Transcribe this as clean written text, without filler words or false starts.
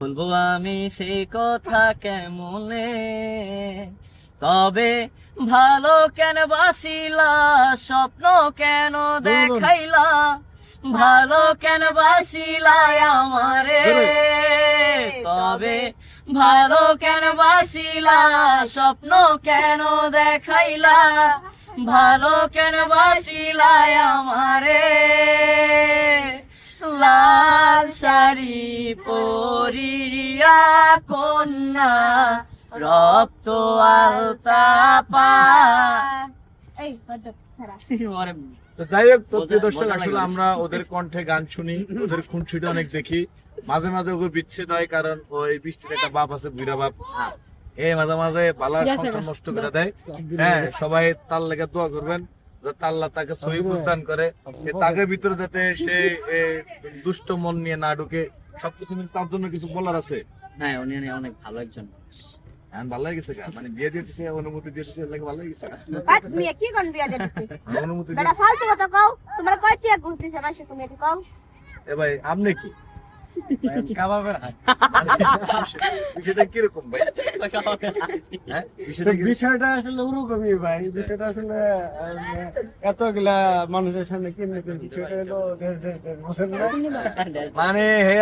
বলবো আমি সেই কথা কেমনে, তবে ভালো কেন বাসিলা, স্বপ্ন কেন দেখাইলা, ভালো কেন বাসিলা আমারে, তবে ভালো কেন বাসিলা, স্বপ্ন কেন দেখাইলা, ভালো কেন বাসিলা আমারে। লাল শাড়ি পরিয়া কন্যা, রক্ত আলতা পা। তো যাই হোক, তো প্রিয় দর্শক, আসলে আমরা ওদের কণ্ঠে গান শুনি, ওদের খুনসুটি অনেক দেখি, মাঝে মাঝে ওকে বিচ্ছেদ হয়, কারণ ওই বৃষ্টির একটা বাপ আছে, বুড়া বাপ, এই মাঝে মাঝে বালার সংসার নষ্ট করে দেয়। হ্যাঁ, সবাই তার লেগে দোয়া করবেন যাতে আল্লাহ তাকে সহি বুঝদান করে, যে তাকে ভিতরে যাতে সে দুষ্ট মন নিয়ে না ঢুকে। সবকিছু মিলে তার জন্য কিছু বলার আছে? হ্যাঁ, উনি অনেক ভালো একজন। হ্যাঁ, ভালো লাগছে, মানে বিয়ে দিয়ে দিছে, অনুমতি দিয়ে দিছে, লাগে ভালো লাগছে। তুমি কি কোন বিয়া দিতেছি? অনুমতি বেটা ফালতু কথা কও, তোমরা কয় টিয়া ঘুরতেছে মাসে, তুমি এটি কও। এ ভাই, আপনি কি কাবাবের হাত। বিষয়টা কিরকম ভাই? হ্যাঁ, বিষয়টা কি? বিষয়টা আসলে ওরকমই ভাই, বিষয়টা আসলে এতগুলা মানুষের সামনে কেমনে বিষয়টা হলো মানে হে